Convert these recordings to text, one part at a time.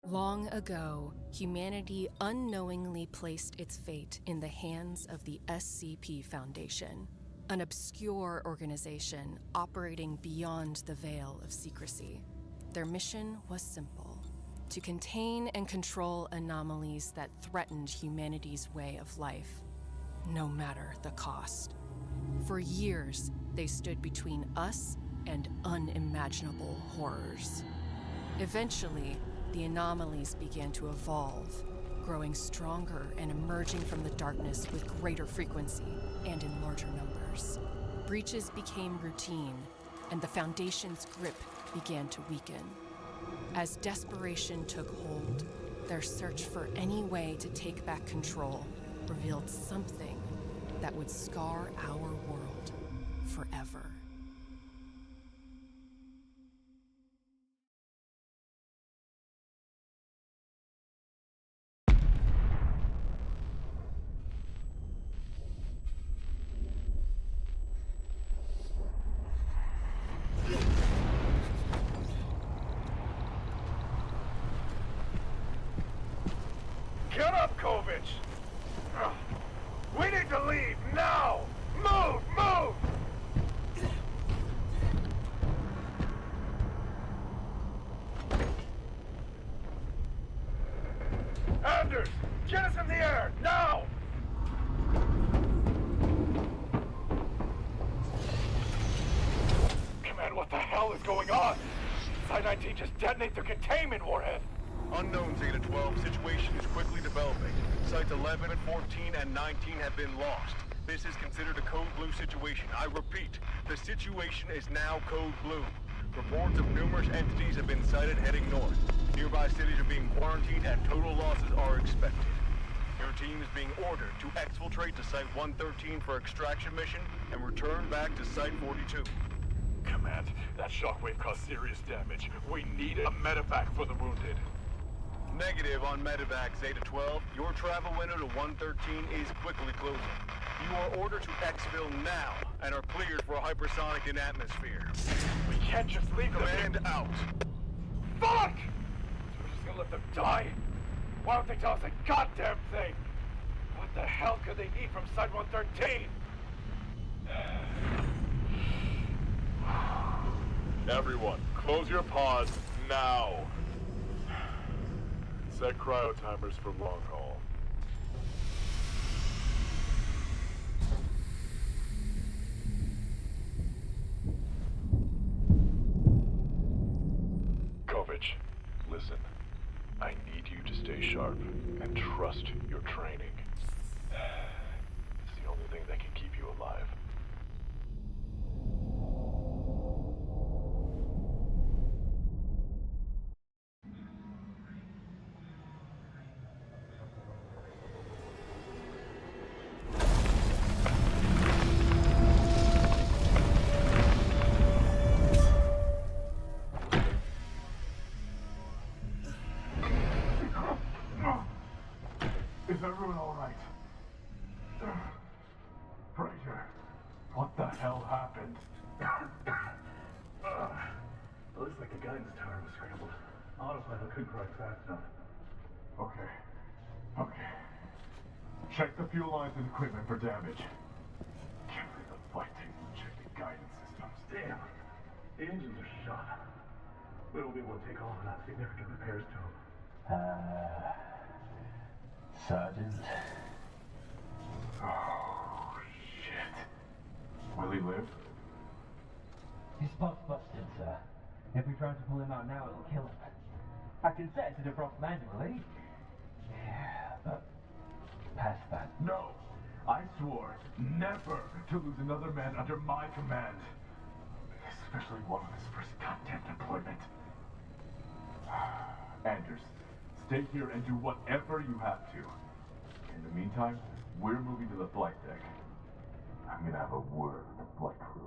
Long ago, humanity unknowingly placed its fate in the hands of the SCP Foundation, an obscure organization operating beyond the veil of secrecy. Their mission was simple: to contain and control anomalies that threatened humanity's way of life, no matter the cost. For years, they stood between us and unimaginable horrors. Eventually, the anomalies began to evolve, growing stronger and emerging from the darkness with greater frequency and in larger numbers. Breaches became routine, and the Foundation's grip began to weaken. As desperation took hold, their search for any way to take back control revealed something that would scar our world forever. Get up, Kovich! We need to leave, now! Move, move! Anders, get us in the air, now! Command, what the hell is going on? Site-19 just detonated their containment warhead! Unknown, Zeta 12. Situation is quickly developing. Sites 11, 14, and 19 have been lost. This is considered a Code Blue situation. I repeat, the situation is now Code Blue. Reports of numerous entities have been sighted heading north. Nearby cities are being quarantined and total losses are expected. Your team is being ordered to exfiltrate to Site 113 for extraction mission and return back to Site 42. Command, that shockwave caused serious damage. We need a medevac for the wounded. Negative on medevac, Zeta 12. Your travel window to 113 is quickly closing. You are ordered to exfil now and are cleared for a hypersonic in atmosphere. We can't just leave them here. Command out. Fuck! So we're just gonna let them die? Why don't they tell us a goddamn thing? What the hell could they need from Site 113? Everyone, close your pods now. Set cryo timers for long haul. Kovich, listen. I need you to stay sharp and trust your training. It's the only thing that can keep you alive. Is everyone all right? Fraser, what the hell happened? Looks like the guidance tower was scrambled. Autopilot couldn't correct fast enough. Okay. Check the fuel lines and equipment for damage. Can't believe the flight team didn't check the guidance systems. Damn! The engines are shot. We won't be able to take off without significant repairs to them. Sergeant? Oh, shit. Will he live? His spot's busted, sir. If we try to pull him out now, it'll kill him. I can set it to defrost manually. Yeah, but past that. No! I swore never to lose another man under my command. Especially one on his first goddamn deployment. Anders, stay here and do whatever you have to. In the meantime, we're moving to the flight deck. I'm gonna have a word with the flight crew.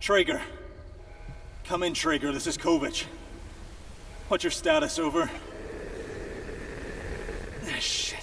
Traeger. Come in, Traeger. This is Kovic. What's your status, over? Ah, shit.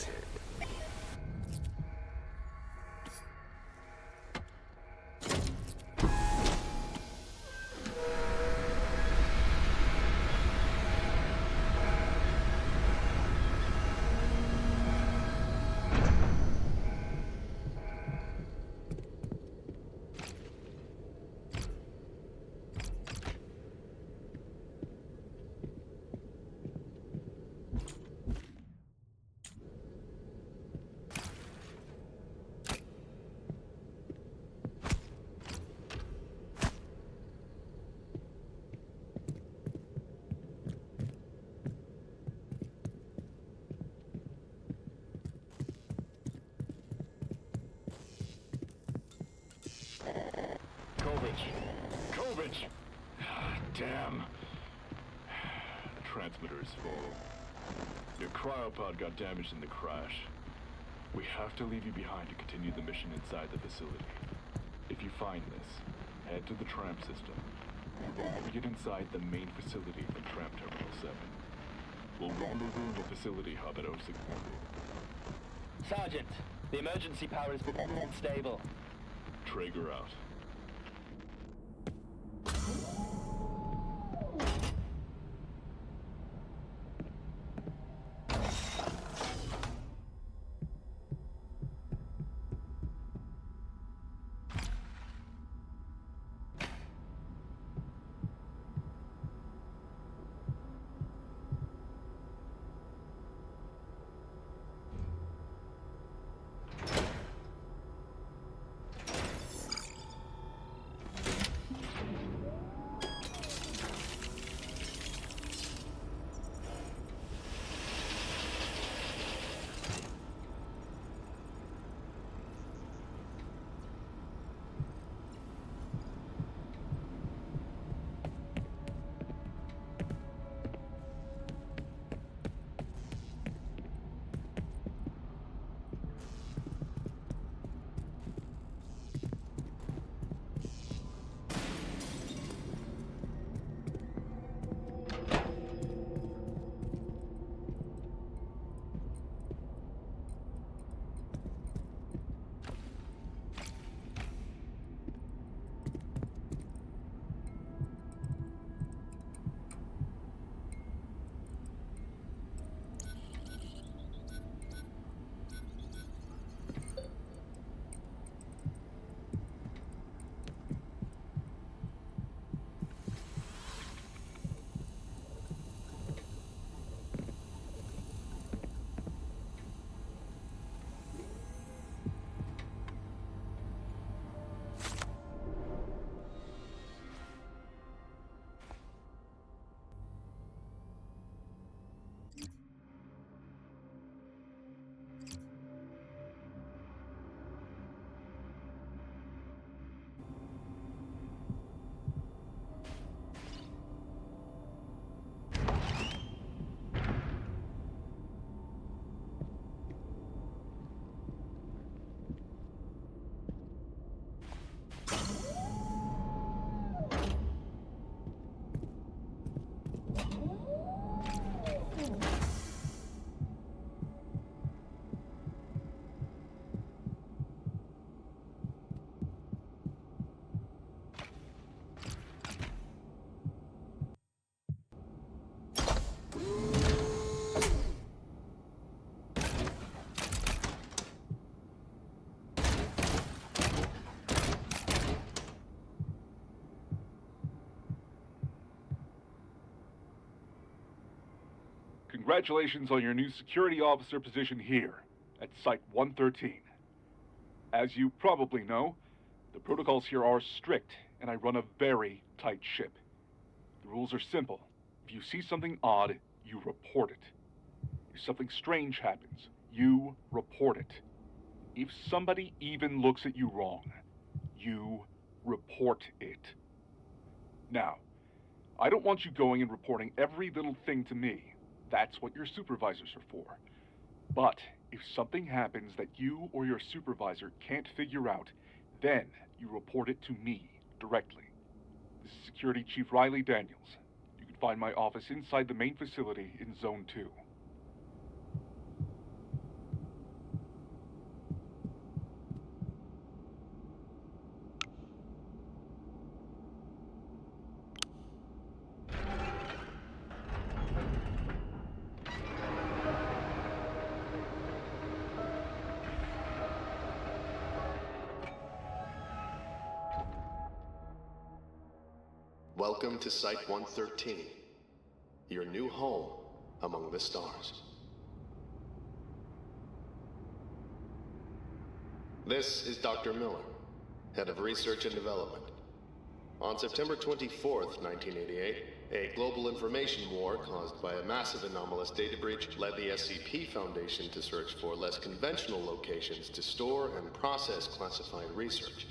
Kovic! Damn. The transmitter is full. Your cryopod got damaged in the crash. We have to leave you behind to continue the mission inside the facility. If you find this, head to the tram system. We'll get inside the main facility from Tram Terminal 7. We'll rendezvous the facility hub at 06. Sergeant, the emergency power is unstable. Traeger out. Congratulations on your new security officer position here, at Site 113. As you probably know, the protocols here are strict, and I run a very tight ship. The rules are simple. If you see something odd, you report it. If something strange happens, you report it. If somebody even looks at you wrong, you report it. Now, I don't want you going and reporting every little thing to me. That's what your supervisors are for. But if something happens that you or your supervisor can't figure out, then you report it to me directly. This is Security Chief Riley Daniels. You can find my office inside the main facility in Zone 2. Welcome to Site-113, your new home among the stars. This is Dr. Miller, Head of Research and Development. On September 24th, 1988, a global information war caused by a massive anomalous data breach led the SCP Foundation to search for less conventional locations to store and process classified research.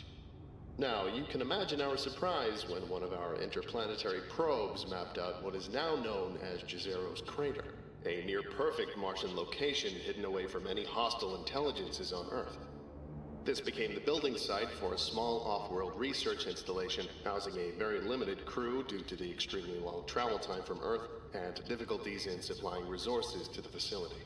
Now, you can imagine our surprise when one of our interplanetary probes mapped out what is now known as Jazero's Crater, a near-perfect Martian location hidden away from any hostile intelligences on Earth. This became the building site for a small off-world research installation housing a very limited crew due to the extremely long travel time from Earth and difficulties in supplying resources to the facility.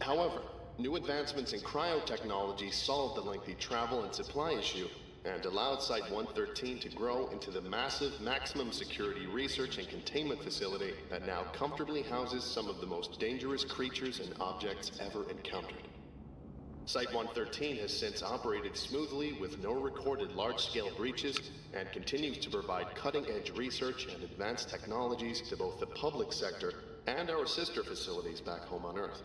However, new advancements in cryotechnology solved the lengthy travel and supply issue and allowed Site-113 to grow into the massive maximum security research and containment facility that now comfortably houses some of the most dangerous creatures and objects ever encountered. Site-113 has since operated smoothly with no recorded large-scale breaches and continues to provide cutting-edge research and advanced technologies to both the public sector and our sister facilities back home on Earth.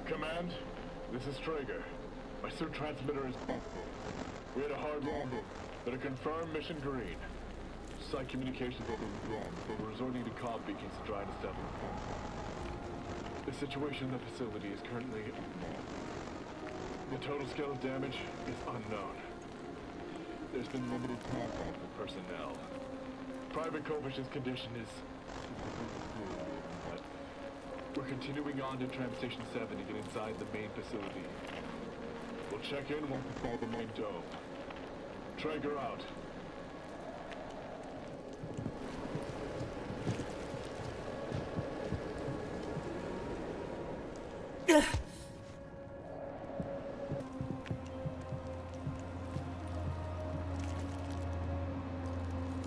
Command, this is Traeger. My suit transmitter is busted. We had a hard landing, but a confirmed mission green. Site communications have been blown, but we're resorting to comm beacons to try and establish. The situation in the facility is currently unknown. The total scale of damage is unknown. There's been limited contact with personnel. Private Kovach's condition is... but we're continuing on to Tram Station 7 to get inside the main facility. We'll check in once inside the main dome. Traeger out.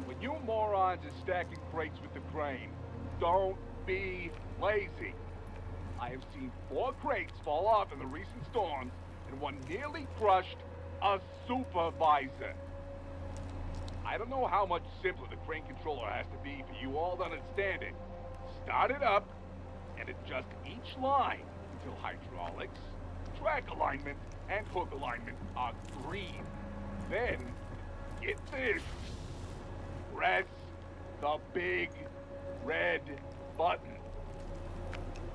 When you morons are stacking crates with the crane, don't be lazy. I have seen 4 crates fall off in the recent storms, and one nearly crushed a supervisor. I don't know how much simpler the crane controller has to be for you all to understand it. Start it up, and adjust each line until hydraulics, track alignment, and hook alignment are green. Then, get this. Press the big red button.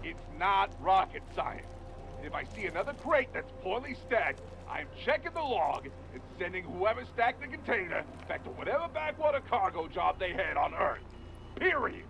It's not rocket science. If I see another crate that's poorly stacked, I'm checking the log and sending whoever stacked the container back to whatever backwater cargo job they had on Earth. Period.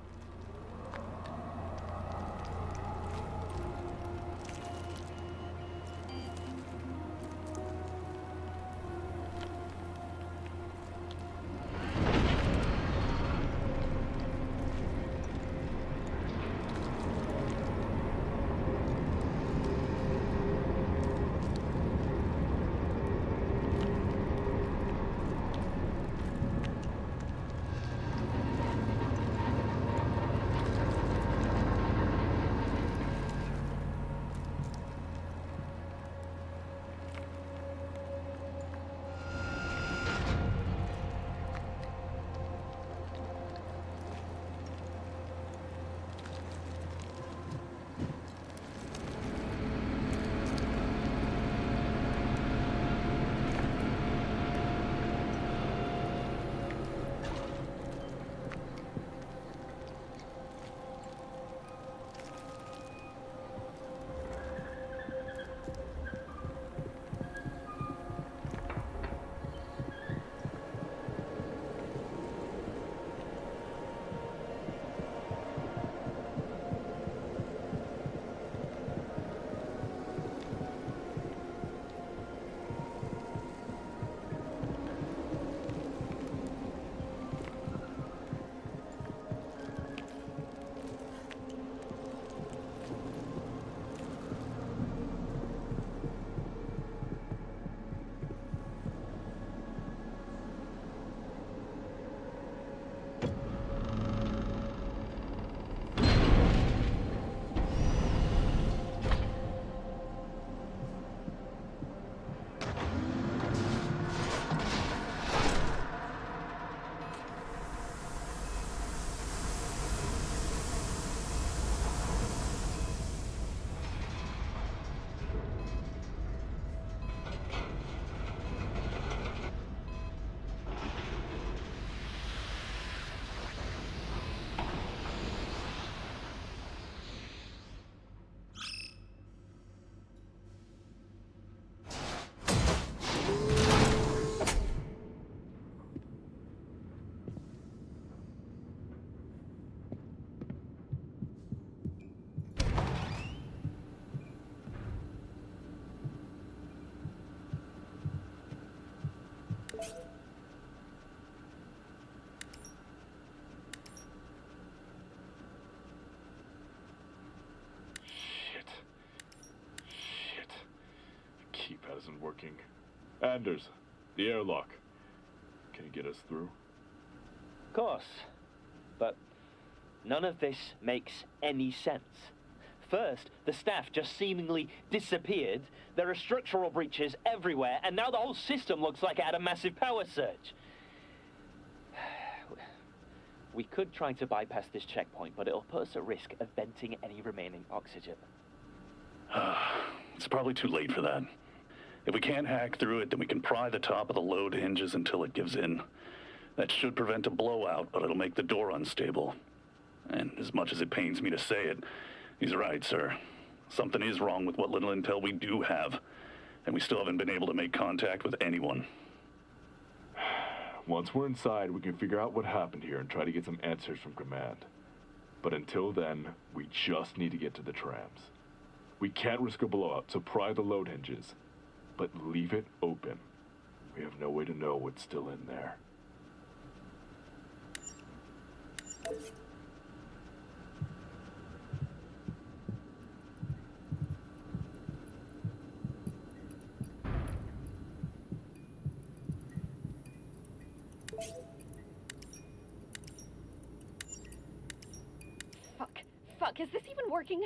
keypad isn't working. Anders, the airlock. Can you get us through? Of course. But none of this makes any sense. First, the staff just seemingly disappeared. There are structural breaches everywhere, and now the whole system looks like it had a massive power surge. We could try to bypass this checkpoint, but it'll put us at risk of venting any remaining oxygen. It's probably too late for that. If we can't hack through it, then we can pry the top of the load hinges until it gives in. That should prevent a blowout, but it'll make the door unstable. And as much as it pains me to say it, he's right, sir. Something is wrong with what little intel we do have, and we still haven't been able to make contact with anyone. Once we're inside, we can figure out what happened here and try to get some answers from command. But until then, we just need to get to the trams. We can't risk a blowout, so pry the load hinges. But leave it open. We have no way to know what's still in there. Fuck, is this even working?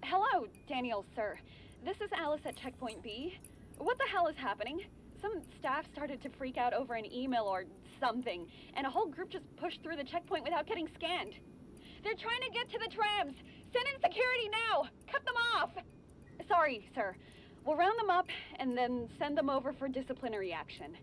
Hello, Daniel, sir. This is Alice at Checkpoint B. What the hell is happening? Some staff started to freak out over an email or something, and a whole group just pushed through the checkpoint without getting scanned. They're trying to get to the trams! Send in security now! Cut them off! Sorry, sir. We'll round them up and then send them over for disciplinary action.